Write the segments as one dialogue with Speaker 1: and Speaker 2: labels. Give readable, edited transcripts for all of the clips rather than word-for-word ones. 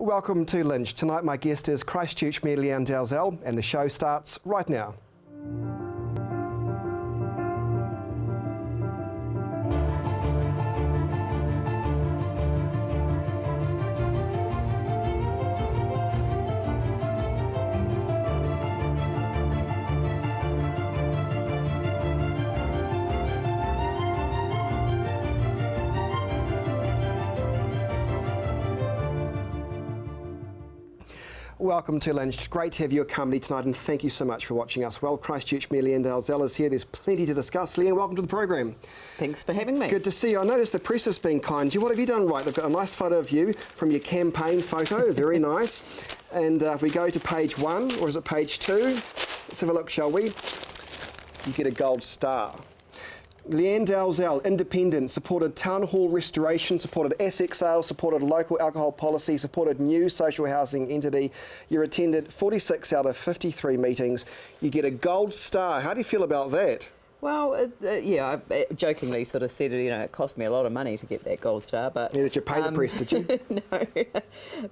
Speaker 1: Welcome to Lynched. Tonight my guest is Christchurch Mayor Leanne Dalzell and the show starts right now. Welcome to Lynched. Great to have your company tonight and thank you so much for watching us. Well, Christchurch Mayor Leanne Dalzell is here. There's plenty to discuss. Leanne, welcome to the program.
Speaker 2: Thanks for having me.
Speaker 1: Good to see you. I noticed the press has been kind to you. What have you done right? They've got a nice photo of you from your campaign photo. Very nice. And if we go to page 1, or is it page 2? Let's have a look, shall we? You get a gold star. Leanne Dalzell, independent, supported town hall restoration, supported asset sales, supported local alcohol policy, supported new social housing entity. You attended 46 out of 53 meetings. You get a gold star. How do you feel about that?
Speaker 2: Well, yeah, I jokingly sort of said, it cost me a lot of money to get that gold star, but...
Speaker 1: Yeah, did you pay the press, did you?
Speaker 2: No.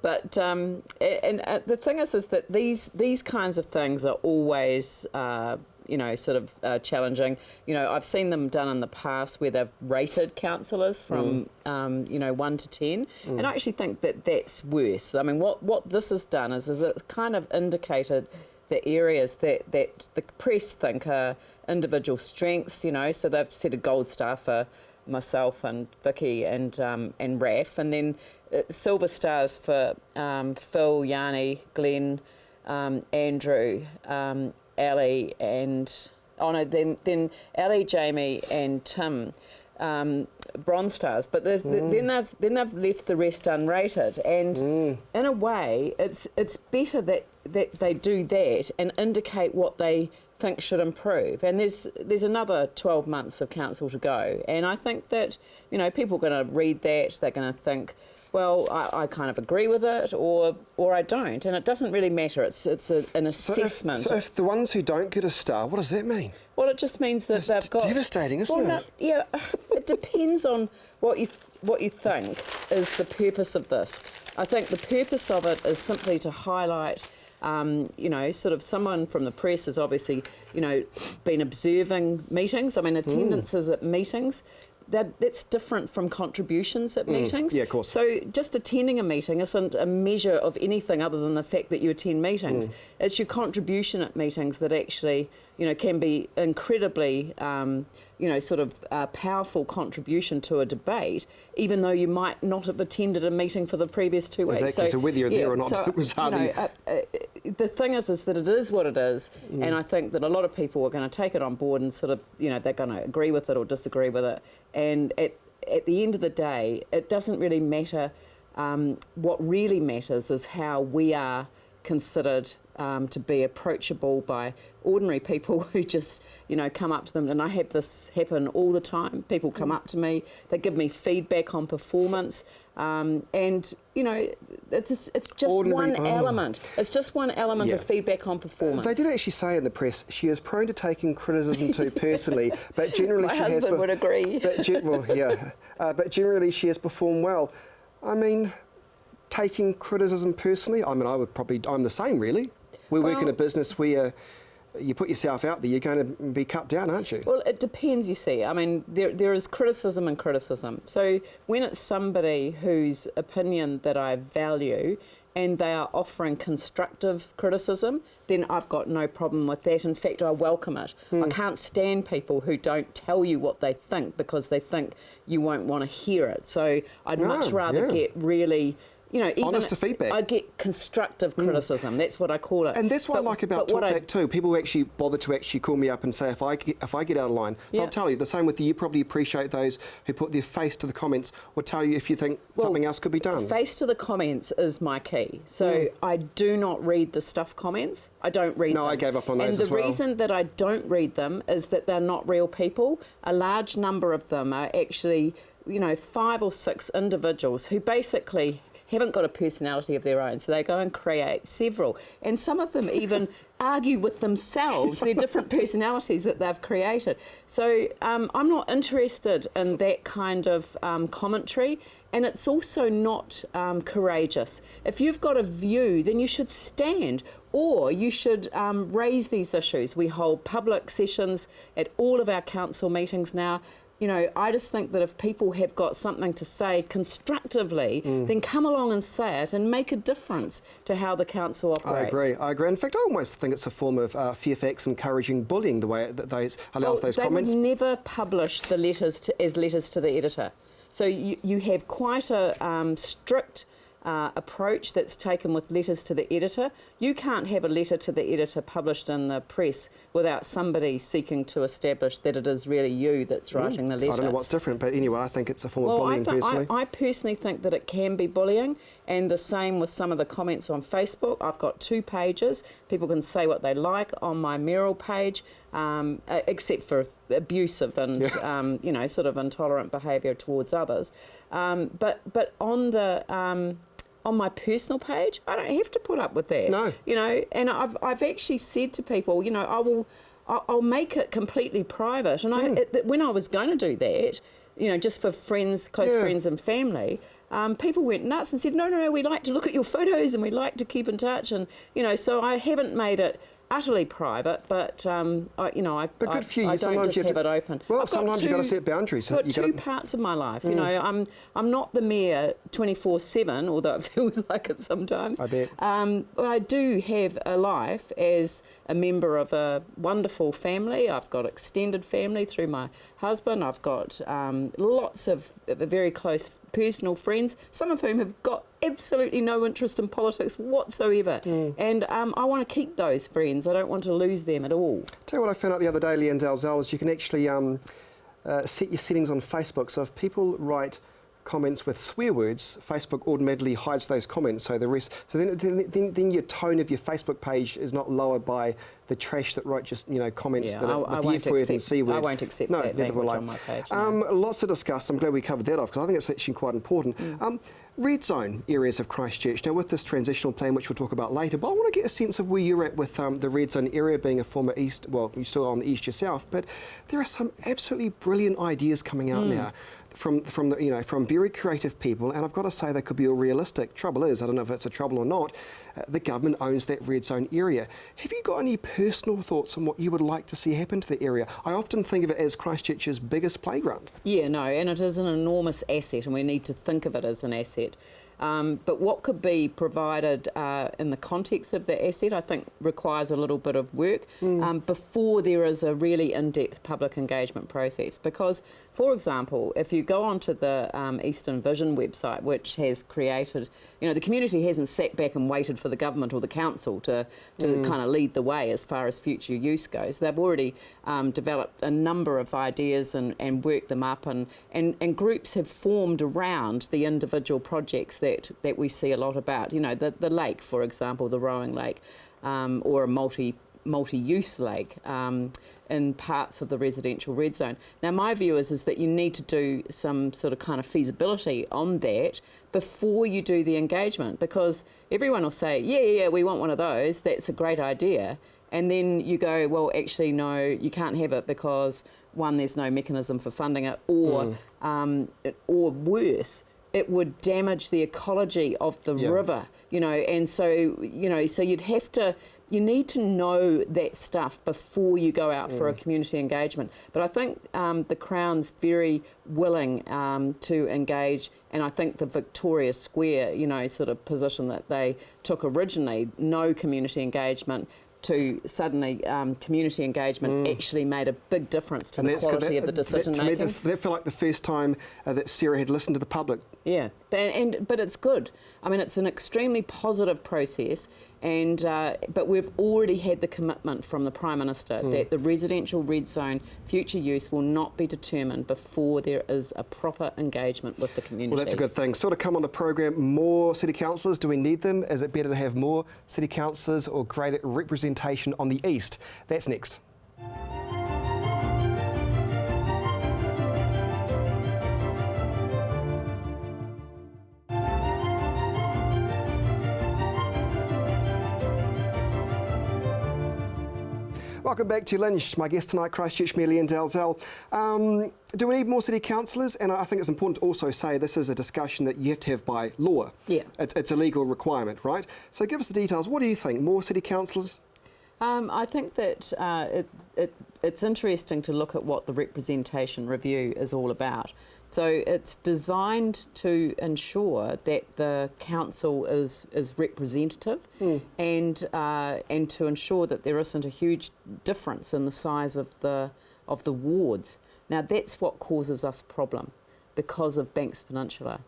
Speaker 2: But, the thing is that these kinds of things are always... challenging. I've seen them done in the past where they've rated councillors from, 1 to 10, and I actually think that that's worse. I mean, what this has done is it's kind of indicated the areas that the press think are individual strengths, so they've set a gold star for myself and Vicky and Raf, and then silver stars for Phil, Yanni, Glenn, Andrew, Ali and then Ali, Jamie and Tim, bronze stars, but then they've left the rest unrated, and in a way it's better that they do that and indicate what they think should improve, and there's another 12 months of council to go, and I think that people are going to read that, they're going to think, well, I kind of agree with it, or I don't, and it doesn't really matter. It's an assessment.
Speaker 1: So if the ones who don't get a star, what does that mean?
Speaker 2: Well, it just means that they've got...
Speaker 1: devastating, isn't it?
Speaker 2: Yeah, it depends on what you think is the purpose of this. I think the purpose of it is simply to highlight, sort of someone from the press has obviously, been observing meetings. I mean, attendances at meetings. That's different from contributions at meetings.
Speaker 1: Yeah, of course.
Speaker 2: So just attending a meeting isn't a measure of anything other than the fact that you attend meetings. It's your contribution at meetings that actually, can be incredibly, powerful contribution to a debate, even though you might not have attended a meeting for the previous 2 weeks.
Speaker 1: Exactly. So whether you're there or not, it was hardly...
Speaker 2: the thing is that it is what it is, and I think that a lot of people are going to take it on board and sort of, they're going to agree with it or disagree with it. And at the end of the day, it doesn't really matter. What really matters is how we are considered to be approachable by ordinary people who just, come up to them. And I have this happen all the time. People come up to me, they give me feedback on performance, and it's just one element. It's just one element of feedback on performance.
Speaker 1: They did actually say in the press she is prone to taking criticism too personally, but generally
Speaker 2: My
Speaker 1: she has.
Speaker 2: husband would agree.
Speaker 1: But generally she has performed well. I mean, taking criticism personally. I mean, I'm the same really. We work in a business where you put yourself out there, you're going to be cut down, aren't you?
Speaker 2: Well, it depends, you see. I mean, there is criticism and criticism. So when it's somebody whose opinion that I value and they are offering constructive criticism, then I've got no problem with that. In fact, I welcome it. I can't stand people who don't tell you what they think because they think you won't want to hear it. So I'd much rather get really... even
Speaker 1: honest feedback.
Speaker 2: I get constructive criticism. That's what I call it.
Speaker 1: And that's what I like about Talkback too. People actually bother to actually call me up and say if I get out of line, they'll tell you. The same with you. You probably appreciate those who put their face to the comments or tell you if you think something else could be done.
Speaker 2: Face to the comments is my key. So I do not read the stuff comments. I don't read them.
Speaker 1: No, I gave up on those as well.
Speaker 2: And the reason that I don't read them is that they're not real people. A large number of them are actually, 5 or 6 individuals who basically haven't got a personality of their own, so they go and create several. And some of them even argue with themselves, their different personalities that they've created. So I'm not interested in that kind of commentary. And it's also not courageous. If you've got a view, then you should stand, or you should raise these issues. We hold public sessions at all of our council meetings now. You know, I just think that if people have got something to say constructively, then come along and say it and make a difference to how the council operates.
Speaker 1: I agree. In fact, I almost think it's a form of Fairfax encouraging bullying, the way that those allows those comments.
Speaker 2: They would never publish the letters as letters to the editor. So you have quite a strict approach that's taken with letters to the editor. You can't have a letter to the editor published in the press without somebody seeking to establish that it is really you that's writing the letter.
Speaker 1: I don't know what's different, but anyway, I think it's a form of bullying personally.
Speaker 2: I personally think that it can be bullying, and the same with some of the comments on Facebook. I've got 2 pages. People can say what they like on my mural page, except for abusive and you know, sort of intolerant behaviour towards others. But on my personal page, I don't have to put up with that.
Speaker 1: No.
Speaker 2: You know, and I've actually said to people, you know, I'll make it completely private. And when I was going to do that, you know, just for friends, close friends and family, people went nuts and said, no, we like to look at your photos and we like to keep in touch. And, you know, so I haven't made it utterly private, but I
Speaker 1: good for you.
Speaker 2: I don't
Speaker 1: Sometimes
Speaker 2: just have it open.
Speaker 1: Well, sometimes you've got to set boundaries.
Speaker 2: I've got 2 parts of my life. You know, I'm not the mayor 24/7, although it feels like it sometimes.
Speaker 1: I bet.
Speaker 2: But I do have a life as a member of a wonderful family. I've got extended family through my husband. I've got lots of very close personal friends, some of whom have got absolutely no interest in politics whatsoever. And I want to keep those friends. I don't want to lose them at all.
Speaker 1: Tell you what I found out the other day, Leanne Dalzell, is you can actually set your settings on Facebook. So if people write comments with swear words, Facebook automatically hides those comments. So then your tone of your Facebook page is not lowered by the trash that write just comments that are with the F word and C word.
Speaker 2: I won't accept that language on my page. No.
Speaker 1: Lots to discuss. I'm glad we covered that off because I think it's actually quite important. Red zone areas of Christchurch. Now, with this transitional plan, which we'll talk about later, but I want to get a sense of where you're at with the red zone area being a former east. Well, you're still on the east yourself, but there are some absolutely brilliant ideas coming out now from very creative people, and I've got to say they could be all realistic. Trouble is, I don't know if it's a trouble or not. The government owns that red zone area. Have you got any personal thoughts on what you would like to see happen to the area? I often think of it as Christchurch's biggest playground.
Speaker 2: Yeah, no, and it is an enormous asset, and we need to think of it as an asset. But what could be provided in the context of the asset, I think, requires a little bit of work before there is a really in-depth public engagement process. Because, for example, if you go onto the Eastern Vision website, which has created, the community hasn't sat back and waited for the government or the council to kind of lead the way as far as future use goes. They've already developed a number of ideas and worked them up, and groups have formed around the individual projects that we see a lot about. The lake, for example, the rowing lake, or a multi-use lake in parts of the residential red zone. Now, my view is that you need to do some sort of kind of feasibility on that before you do the engagement, because everyone will say, yeah, we want one of those, that's a great idea. And then you go, well, actually, no, you can't have it because, one, there's no mechanism for funding it, or worse, it would damage the ecology of the river, and so, so you need to know that stuff before you go out for a community engagement. But I think the Crown's very willing to engage, and I think the Victoria Square, sort of position that they took originally, no community engagement, to suddenly community engagement actually made a big difference to the quality of the decision making.
Speaker 1: That felt like the first time that Sarah had listened to the public.
Speaker 2: Yeah, but it's good. I mean, it's an extremely positive process, and but we've already had the commitment from the Prime Minister that the residential red zone future use will not be determined before there is a proper engagement with the community.
Speaker 1: Well, that's a good thing. Sort of come on the program, more city councillors, do we need them? Is it better to have more city councillors or greater representation on the east? That's next. Welcome back to Lynched. My guest tonight, Christchurch Mayor Leanne Dalzell. Do we need more city councillors? And I think it's important to also say this is a discussion that you have to have by law.
Speaker 2: Yeah.
Speaker 1: It's a legal requirement, right? So give us the details. What do you think? More city councillors?
Speaker 2: I think that it's interesting to look at what the representation review is all about. So it's designed to ensure that the council is representative and to ensure that there isn't a huge difference in the size of the wards. Now that's what causes us a problem because of Banks Peninsula.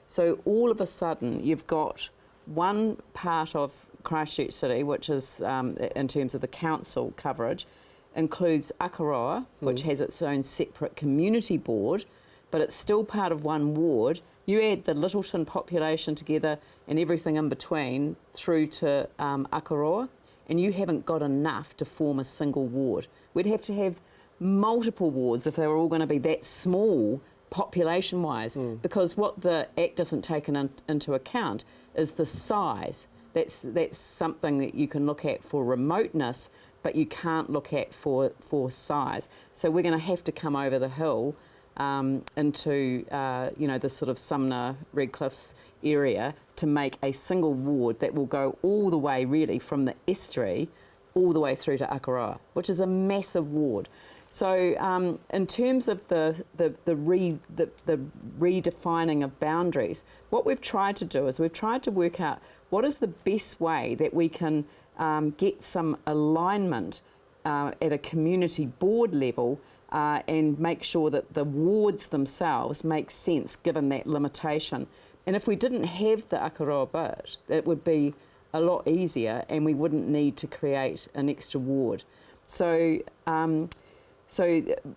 Speaker 2: So all of a sudden you've got one part of Christchurch City, which is in terms of the council coverage, includes Akaroa, which has its own separate community board, but it's still part of one ward. You add the Littleton population together and everything in between through to Akaroa, and you haven't got enough to form a single ward. We'd have to have multiple wards if they were all going to be that small population-wise, because what the Act doesn't take into account is the size. That's something that you can look at for remoteness, but you can't look at for size. So we're going to have to come over the hill into the sort of Sumner, Redcliffs area to make a single ward that will go all the way really from the estuary all the way through to Akaroa, which is a massive ward. So in terms of the redefining of boundaries, what we've tried to do is we've tried to work out what is the best way that we can get some alignment at a community board level and make sure that the wards themselves make sense given that limitation. And if we didn't have the Akaroa bit, it would be a lot easier and we wouldn't need to create an extra ward. So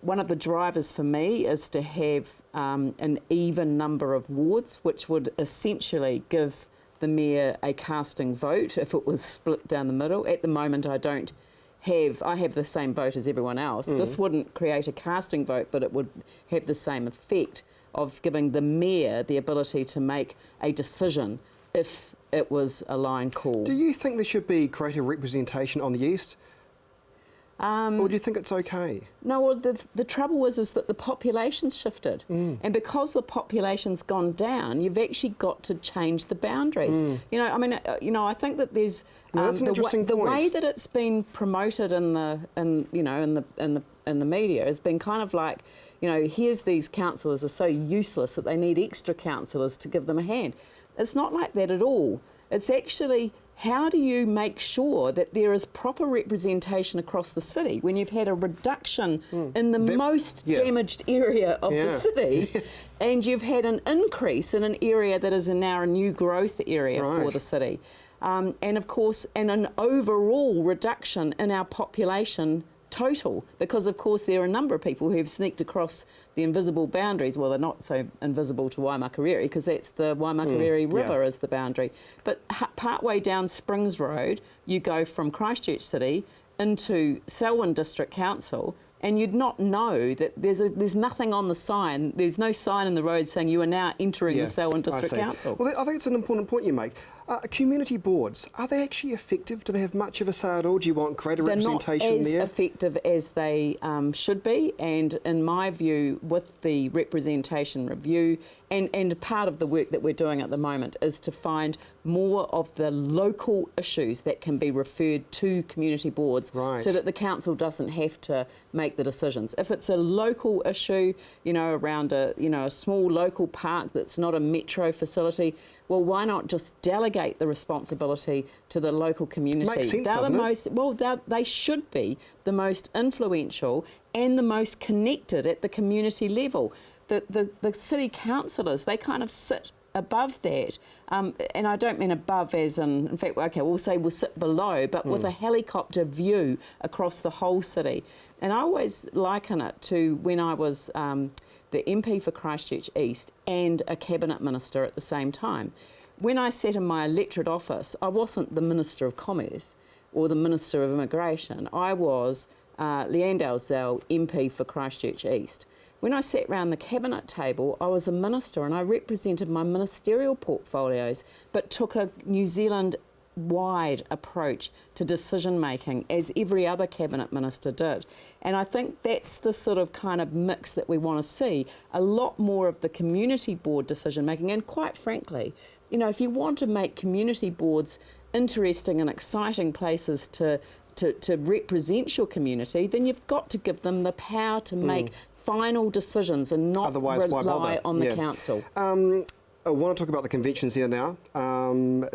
Speaker 2: one of the drivers for me is to have an even number of wards, which would essentially give the mayor a casting vote if it was split down the middle. At the moment, I have the same vote as everyone else. This wouldn't create a casting vote, but it would have the same effect of giving the mayor the ability to make a decision if it was a line call.
Speaker 1: Do you think there should be greater representation on the east? Or do you think it's okay?
Speaker 2: No, well, the trouble is that the population's shifted. And because the population's gone down, you've actually got to change the boundaries. I think that there's
Speaker 1: that's an interesting
Speaker 2: the
Speaker 1: point.
Speaker 2: way that it's been promoted in the media has been kind of like, here's these councillors are so useless that they need extra councillors to give them a hand. It's not like that at all. It's actually, how do you make sure that there is proper representation across the city when you've had a reduction in the most damaged area of the city and you've had an increase in an area that is now a new growth area for the city? And of course, and an overall reduction in our population total, because of course there are a number of people who have sneaked across the invisible boundaries. Well, they're not so invisible to Waimakariri because that's the Waimakariri River is the boundary. But partway down Springs Road, you go from Christchurch City into Selwyn District Council, and you'd not know that there's nothing on the sign. There's no sign in the road saying you are now entering the Selwyn District Council.
Speaker 1: Well, I think it's an important point you make. Community boards, are they actually effective? Do they have much of a say at all? Do you want greater representation there?
Speaker 2: They're not as effective as they should be, and in my view, with the representation review, and part of the work that we're doing at the moment is to find more of the local issues that can be referred to community boards so that the council doesn't have to make the decisions. If it's a local issue, around a small local park that's not a metro facility, well, why not just delegate the responsibility to the local community?
Speaker 1: Makes sense, doesn't it?
Speaker 2: Well, they should be the most influential and the most connected at the community level. The city councillors, they kind of sit above that, and I don't mean above as in fact, okay, we'll say we'll sit below, but with a helicopter view across the whole city. And I always liken it to when I was the MP for Christchurch East and a cabinet minister at the same time. When I sat in my electorate office, I wasn't the Minister of Commerce or the Minister of Immigration. I was Leanne Dalzell, MP for Christchurch East. When I sat round the cabinet table, I was a minister and I represented my ministerial portfolios, but took a New Zealand wide approach to decision making, as every other cabinet minister did. And I think that's the sort of kind of mix that we want to see, a lot more of the community board decision making. And quite frankly, you know, if you want to make community boards interesting and exciting places to represent your community, then you've got to give them the power to make final decisions and not rely on the council.
Speaker 1: I want to talk about the convention centre now.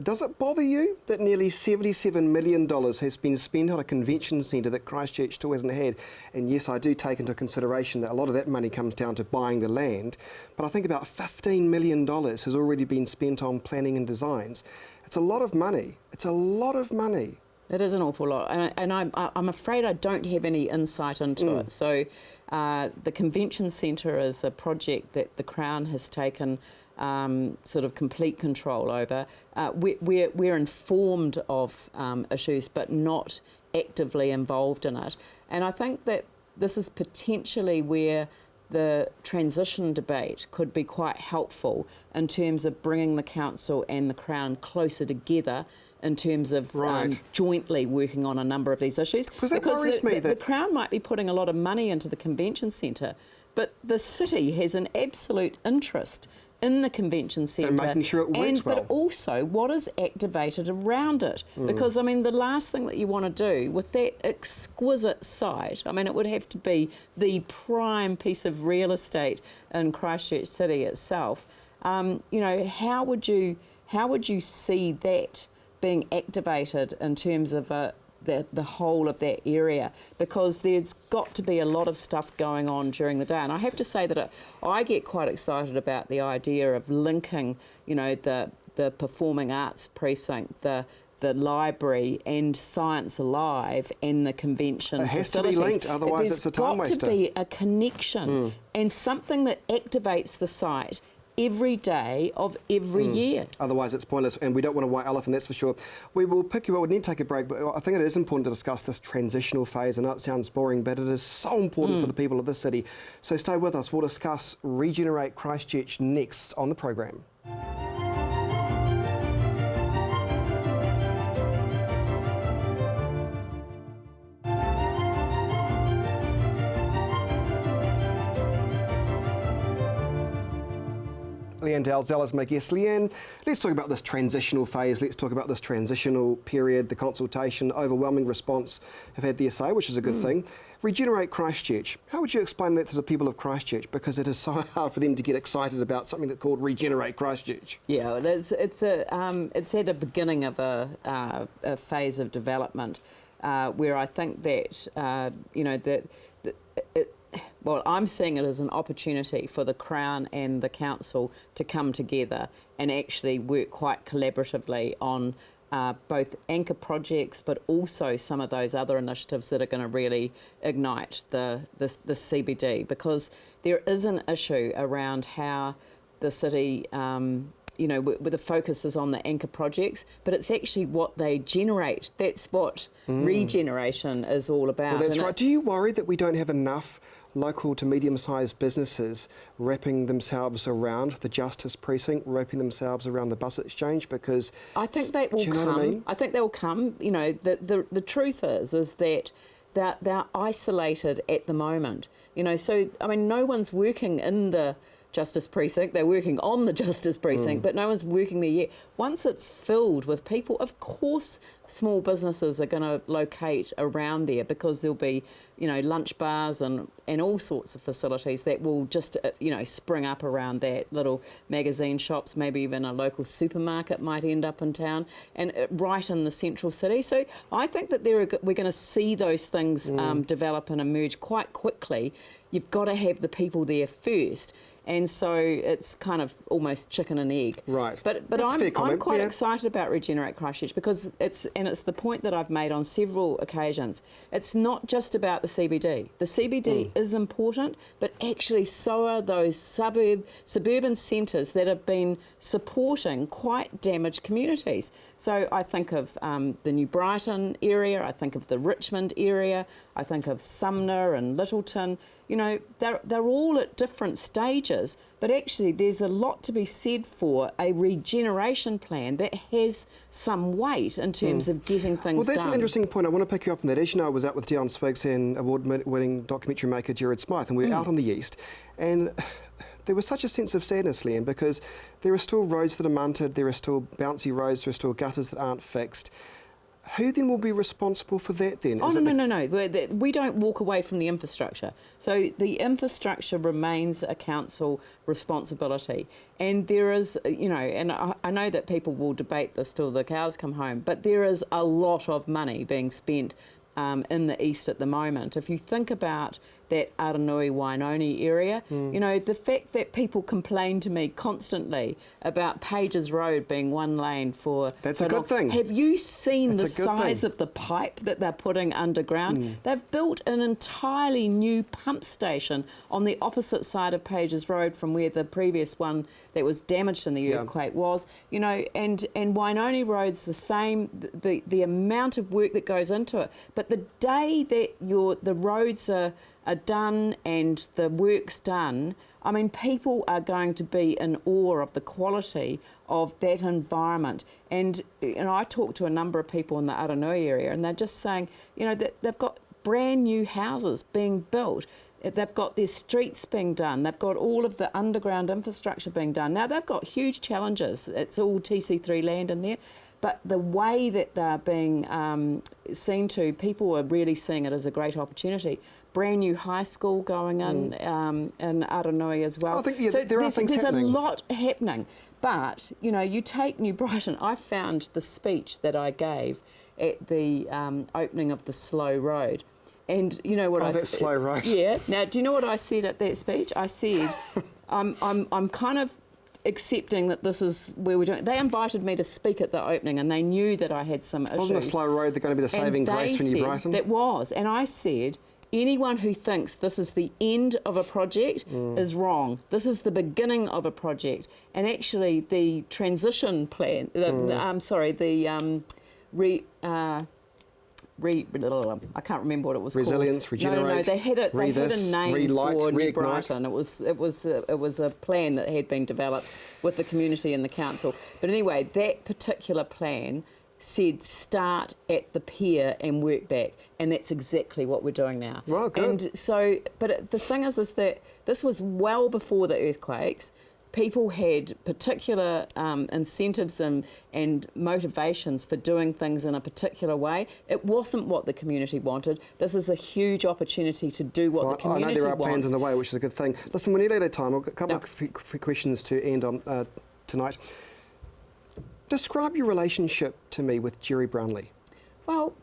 Speaker 1: Does it bother you that nearly $77 million has been spent on a convention centre that Christchurch still hasn't had? And yes, I do take into consideration that a lot of that money comes down to buying the land, but I think about $15 million has already been spent on planning and designs. It's a lot of money. It's a lot of money.
Speaker 2: It is an awful lot, and I'm afraid I don't have any insight into it. So the convention centre is a project that the Crown has taken sort of complete control over. We're informed of issues, but not actively involved in it. And I think that this is potentially where the transition debate could be quite helpful in terms of bringing the council and the Crown closer together in terms of jointly working on a number of these issues.
Speaker 1: Because the
Speaker 2: Crown might be putting a lot of money into the convention centre, but the city has an absolute interest in the convention centre.
Speaker 1: And making sure it works well.
Speaker 2: But also what is activated around it. Because, I mean, the last thing that you want to do with that exquisite site, I mean, it would have to be the prime piece of real estate in Christchurch City itself. You know, how would you see that being activated in terms of the whole of that area? Because there's got to be a lot of stuff going on during the day. And I have to say that I get quite excited about the idea of linking, you know, the performing arts precinct, the library and Science Alive and the convention facilities.
Speaker 1: It has to be linked, otherwise it's a time waster.
Speaker 2: There's got to be a connection and something that activates the site every day of every year.
Speaker 1: Otherwise it's pointless, and we don't want a white elephant, that's for sure. We will pick you up, we need to take a break, but I think it is important to discuss this transitional phase. I know it sounds boring, but it is so important for the people of this city. So stay with us, we'll discuss Regenerate Christchurch next on the programme. Leanne Dalzell is my guest. Leanne, let's talk about this transitional phase. Let's talk about this transitional period, the consultation, overwhelming response have had their say, which is a good thing. Regenerate Christchurch. How would you explain that to the people of Christchurch? Because it is so hard for them to get excited about something that's called Regenerate Christchurch.
Speaker 2: Yeah, it's at the beginning of a phase of development where I think that you know well, I'm seeing it as an opportunity for the Crown and the Council to come together and actually work quite collaboratively on both anchor projects, but also some of those other initiatives that are going to really ignite the CBD, because there is an issue around how the city you know, where the focus is on the anchor projects, but it's actually what they generate. That's what regeneration is all about.
Speaker 1: Well, that's right. Do you worry that we don't have enough local to medium-sized businesses wrapping themselves around the Justice Precinct, wrapping themselves around the bus exchange? Because
Speaker 2: I think that will come. I think they will come. You know, the truth is that they're isolated at the moment. You know, so I mean, no one's working in the Justice Precinct. They're working on the Justice Precinct, but no one's working there yet. Once it's filled with people, of course small businesses are going to locate around there, because there'll be, you know, lunch bars and all sorts of facilities that will just, you know, spring up around that. Little magazine shops, maybe even a local supermarket might end up in town, and right in the central city. So I think that we're going to see those things develop and emerge quite quickly. You've got to have the people there first. And so it's kind of almost chicken and egg.
Speaker 1: Right.
Speaker 2: But I'm quite excited about Regenerate Christchurch, because it's the point that I've made on several occasions. It's not just about the CBD. The CBD is important, but actually so are those suburban centres that have been supporting quite damaged communities. So I think of the New Brighton area, I think of the Richmond area, I think of Sumner and Littleton. you know, they're all at different stages, but actually there's a lot to be said for a regeneration plan that has some weight in terms of getting things done.
Speaker 1: Well, that's an interesting point. I want to pick you up on that. As you know, I was out with Dion Spiggs and award-winning documentary maker Jared Smythe, and we were out on the east, and there was such a sense of sadness, Liam, because there are still roads that are munted, there are still bouncy roads, there are still gutters that aren't fixed. Who then will be responsible for that then?
Speaker 2: Oh, no. We don't walk away from the infrastructure. So the infrastructure remains a council responsibility. And there is, you know, and I know that people will debate this till the cows come home, but there is a lot of money being spent in the east at the moment. If you think about that Aranui Wainoni area, you know, the fact that people complain to me constantly about Pages Road being one lane for...
Speaker 1: That's a good thing.
Speaker 2: Have you seen the size of the pipe that they're putting underground? They've built an entirely new pump station on the opposite side of Pages Road from where the previous one that was damaged in the earthquake was. You know, and Wainoni Road's the same, the amount of work that goes into it. But the day that the roads are done and the work's done, I mean, people are going to be in awe of the quality of that environment. And you know, I talked to a number of people in the Aranui area, and they're just saying, you know, that they've got brand new houses being built. They've got their streets being done. They've got all of the underground infrastructure being done. Now, they've got huge challenges. It's all TC3 land in there. But the way that they're being seen to, people are really seeing it as a great opportunity. Brand new high school going in Aranui as well.
Speaker 1: I think there are things happening.
Speaker 2: There's a lot happening. But, you know, you take New Brighton. I found the speech that I gave at the opening of the Slow Road. And you know what I said? Oh, that Slow Road. Yeah. Now, do you know what I said at that speech? I said, I'm kind of accepting that this is where we're doing. They invited me to speak at the opening, and they knew that I had some issues.
Speaker 1: Wasn't a Slow Road going to be the saving grace for New Brighton?
Speaker 2: That was, and I said, anyone who thinks this is the end of a project is wrong. This is the beginning of a project, and actually the transition plan. I can't remember what it was
Speaker 1: Resilience,
Speaker 2: called.
Speaker 1: regenerate.
Speaker 2: No, they had a name for New Brighton. It was a plan that had been developed with the community and the council. But anyway, that particular plan said start at the pier and work back, and that's exactly what we're doing now.
Speaker 1: Well, good.
Speaker 2: And so, but the thing is that this was well before the earthquakes. People had particular incentives and motivations for doing things in a particular way. It wasn't what the community wanted. This is a huge opportunity to do what the community wants.
Speaker 1: I know there are plans in the way, which is a good thing. Listen, we're nearly out of time. I've got a couple of questions to end on tonight. Describe your relationship to me with Jerry Brownlee.
Speaker 2: Well,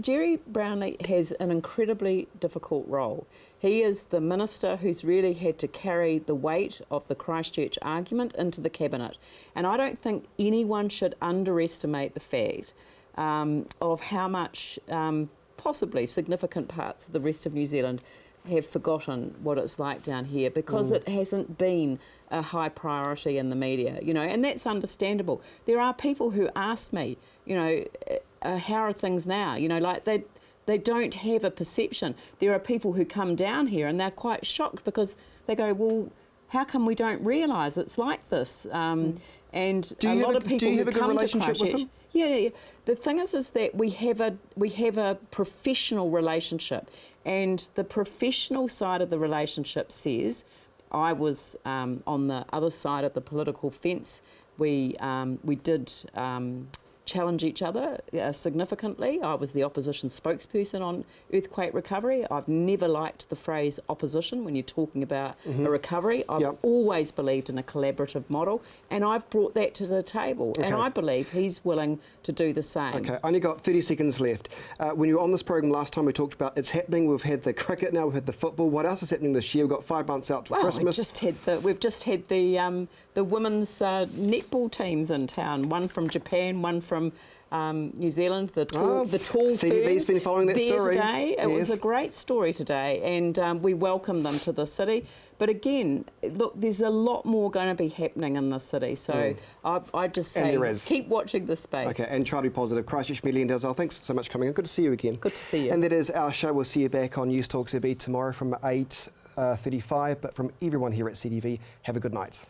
Speaker 2: Jerry Brownlee has an incredibly difficult role. He is the minister who's really had to carry the weight of the Christchurch argument into the cabinet. And I don't think anyone should underestimate the fact of how much possibly significant parts of the rest of New Zealand have forgotten what it's like down here, because it hasn't been a high priority in the media, you know, and that's understandable. There are people who ask me, you know, how are things now? You know, like they don't have a perception. There are people who come down here and they're quite shocked because they go, well, how come we don't realise it's like this? And a lot of people who come to Christchurch. Yeah. The thing is that we have a professional relationship, and the professional side of the relationship says, I was on the other side of the political fence. We did challenge each other significantly. I was the opposition spokesperson on earthquake recovery. I've never liked the phrase opposition when you're talking about a recovery. I've always believed in a collaborative model, and I've brought that to the table. And I believe he's willing to do the same.
Speaker 1: Okay, only got 30 seconds left. When you were on this program last time, we talked about it's happening. We've had the cricket now, we've had the football. What else is happening this year? We've got 5 months out to Christmas.
Speaker 2: We've just had the women's netball teams in town. One from Japan, one from New Zealand. The tall
Speaker 1: CTV's been following that story
Speaker 2: today. It was a great story today, and we welcome them to the city. But again, look, there's a lot more going to be happening in the city. So I just say keep watching this space.
Speaker 1: Okay, and try to be positive. Christchurch Media and Dalzell, thanks so much for coming in. Good to see you again.
Speaker 2: Good to see you.
Speaker 1: And that is our show. We'll see you back on News Talk ZB tomorrow from 8 35. But from everyone here at CTV, have a good night.